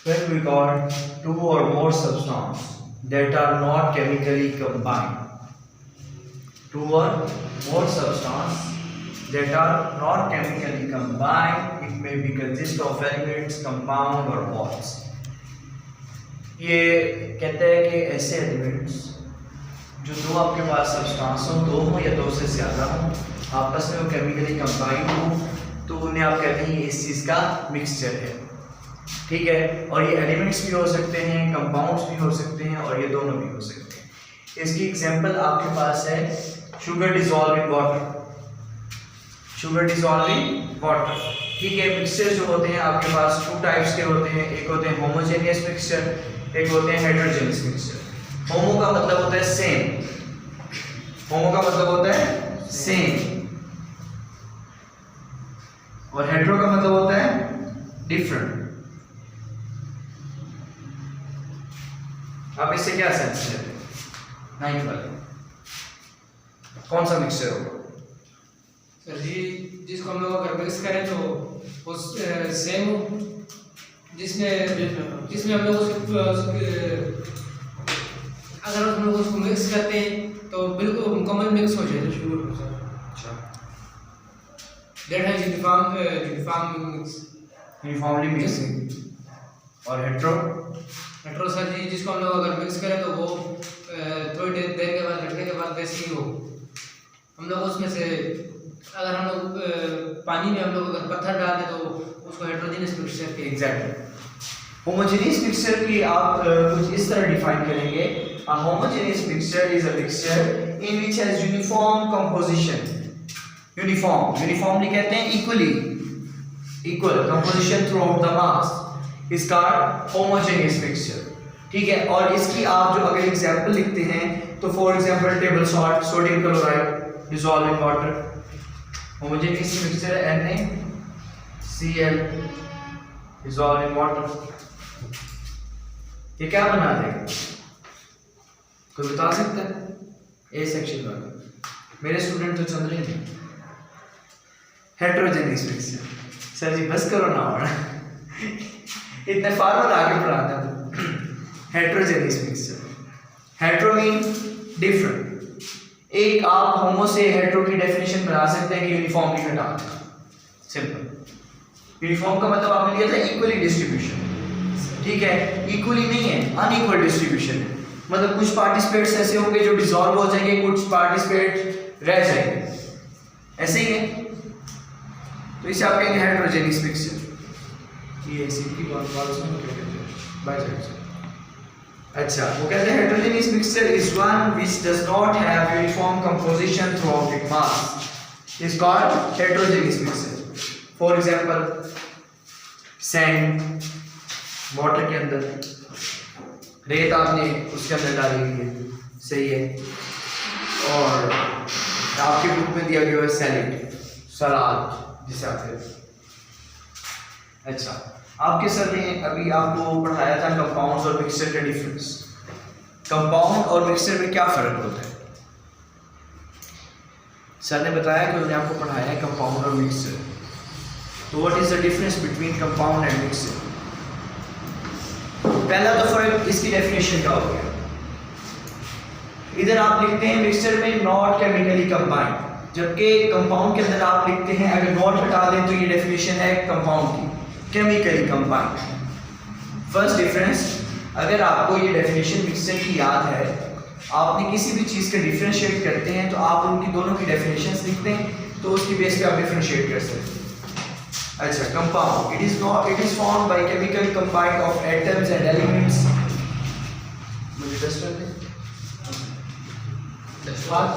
when we got two or more substances that are not chemically combined. Two or more substances that are not chemically combined, it may be consist of elements, compound or bonds. ये कहते हैं कि ऐसे elements जो दो आपके पास substance हो, दो हो या दो से ज़्यादा हो, आपस में वो केमिकली कंबाइंड हो, तो उन्हें आप कहते हैं इस चीज़ का मिक्सचर है। ठीक है, और ये एलिमेंट्स भी हो सकते हैं, कंपाउंड्स भी हो सकते हैं और ये दोनों भी हो सकते हैं। इसकी एग्जांपल आपके पास है sugar dissolve in water. Sugar dissolve in water, ठीक है। मिक्सचर जो होते हैं आपके पास टू टाइप्स के होते हैं, एक होते हैं होमोजेनियस मिक्सचर, एक होते हैं हेटेरोजेनियस मिक्सचर। होमो का मतलब होता है सेम, होमो का मतलब होता है सेम, और हेटेरो का मतलब होता है डिफरेंट। अब इससे क्या सेंस है? नहीं पता कौन सा मिक्सचर होगा सर जी, जिसको हम लोग अगर मिक्स करें तो वो सेम हो, जिसमें हम लोग अगर हम लोग उसको मिक्स करते हैं तो बिल्कुल मुकम्मल मिक्स हो जाए शुगर के साथ। अच्छा, दैट है यूनिफॉर्म मिक्स, यूनिफॉर्मली मिक्सिंग। और हेटेरो सर जी, जिसको हम लोग अगर मिक्स करें तो वो थोड़ी देर के बाद रखने के बाद वैसे ही हो। हम लोग उसमें से अगर हम लोग पानी में हम लोग अगर पत्थर डाल दें तो उसको हेटेरोजेनियस मिक्सचर के एग्जैक्टली। होमोजेनियस मिक्सचर की आप कुछ इस तरह डिफाइन करेंगे, a homogeneous mixture is a mixture in which has uniform composition. uniformly कहते हैं equal composition throughout the mass is called homogeneous mixture। ठीक है, और इसकी आप जो अगर एग्जांपल लिखते हैं तो for example table salt, sodium chloride dissolve in water. Homogeneous mixture NaCl dissolve in water, ये क्या बना देगा? कोई बता सकता है? ए सेक्शन वाला मेरे स्टूडेंट तो चल रहे हैं। Heterogeneous mixture. सर जी बस करो ना और इतने फार्मूला आगे पढ़ाते हैं। Heterogeneous mixture, hetero mean different. एक आप होमो से हेटेरो की डेफिनेशन बना सकते हैं कि यूनिफॉर्मली हटा दें, सिंपल। यूनिफॉर्म का मतलब आपने लिया था इक्वली डिस्ट्रीब्यूशन, ठीक है। इक्वली नहीं है, अनइक्वल डिस्ट्रीब्यूशन है, मतलब कुछ पार्टिसिपेट्स ऐसे होंगे जो डिसॉल्व हो जाएंगे, कुछ पार्टिसिपेट रह जाएंगे, ऐसे ही है। तो इसे आप कहेंगे हेटेरोजेनियस मिक्सचर। ये सिंपली बात सुनो क्या कहते हैं बाय चांस। अच्छा, वो कहते हैं heterogeneous mixture is one which does not have uniform composition throughout it mass is called heterogeneous mixture. For example sand, water के अंदर रेत आपने उसके अंदर डाली हुई है, सही है, और आपके बुक में दिया गया है सैलेड, सलाद जिसे आप कहते हैं। अच्छा, आपके सर ने अभी आपको पढ़ाया था कंपाउंड्स और मिक्सचर का डिफरेंस। कंपाउंड और मिक्सचर में क्या फर्क होता है? सर ने बताया कि उन्होंने आपको पढ़ाया है कंपाउंड और मिक्सचर, तो what is the difference between compound and mixture? पहला तो फर्क इसकी डेफिनेशन का हो गया। इधर आप लिखते हैं मिक्सचर में नॉट केमिकली कंबाइंड, जबकि कंपाउंड के अंदर आप लिखते हैं अगर नॉट हटा दें तो ये डेफिनेशन है कंपाउंड की, केमिकली कंबाइंड। फर्स्ट डिफरेंस, अगर आपको ये डेफिनेशन मिक्सचर की याद है, आपने किसी भी चीज़ का डिफरेंशिएट करते हैं तो आप उनकी दोनों की डेफिनेशंस लिखते हैं, तो उसकी बेस पे आप डिफरेंशिएट कर सकते हैं। अच्छा, compound, it is formed by chemical combine of atoms and elements। मुझे टेस्ट कर दें बात।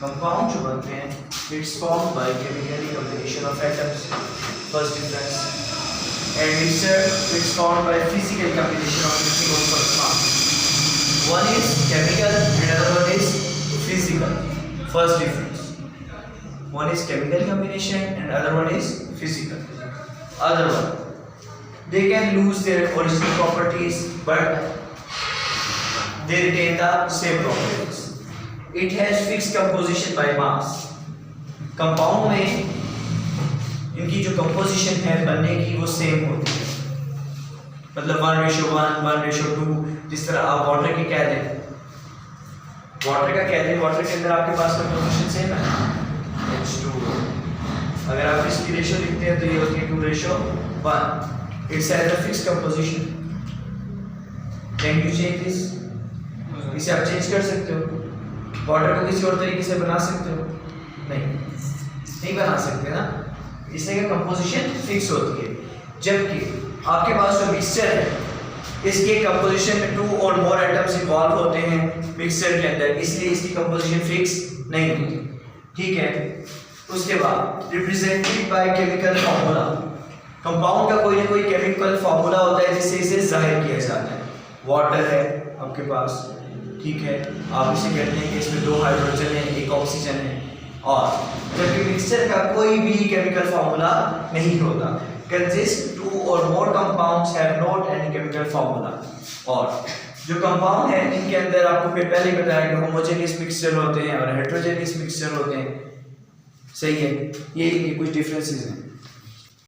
कंपाउंड जो बनते हैं it's formed by chemical combination of atoms, first difference, and mixture it's formed by physical combination of mixing of compound. One is chemical and other one is physical. First difference. One is chemical combination and other one is physical. Other one, they can lose their original properties but they retain the same properties. It has fixed composition by mass. Compound में इनकी जो composition है बनने की वो same होती है, मतलब 1:1, 1:2. जिस तरह आप वाटर की कह दें, वाटर का कह दें, वाटर के अंदर आपके पास कंपोजिशन सेम है H2O. अगर आप इसकी रेशियो लिखते हैं तो ये होती है 2:1. It's has a fixed composition. Can you change this? इसे आप चेंज कर सकते हो. वाटर को किसी और तरीके से बना सकते हो? नहीं बना सकते ना, इसलिए कंपोजिशन फिक्स होती है. जबकि आपके पास जो मिक्सचर है इसके कंपोजिशन में 2 और मोर एटम्स इन्वॉल्व होते हैं मिक्सचर के अंदर, इसलिए इसकी कंपोजिशन फिक्स नहीं होती. ठीक है. उसके बाद represented by chemical formula. Compound का कोई ना कोई केमिकल फार्मूला होता है जिससे इसे जाहिर किया जाता है. वाटर है आपके पास, ठीक है, आप इसे कहते हैं कि इसमें 2 हाइड्रोजन है, 1 ऑक्सीजन है. और जबकि मिक्सचर का कोई भी केमिकल फार्मूला नहीं होता. Consist 2 or more compounds have not any chemical formula. और जो कंपाउंड है इनके अंदर आपको फिर पहले ही बताया कि होमोजेनियस मिक्सचर होते हैं और हेटेरोजेनियस मिक्सचर होते हैं. सही है, ये कुछ डिफरेंसेस हैं.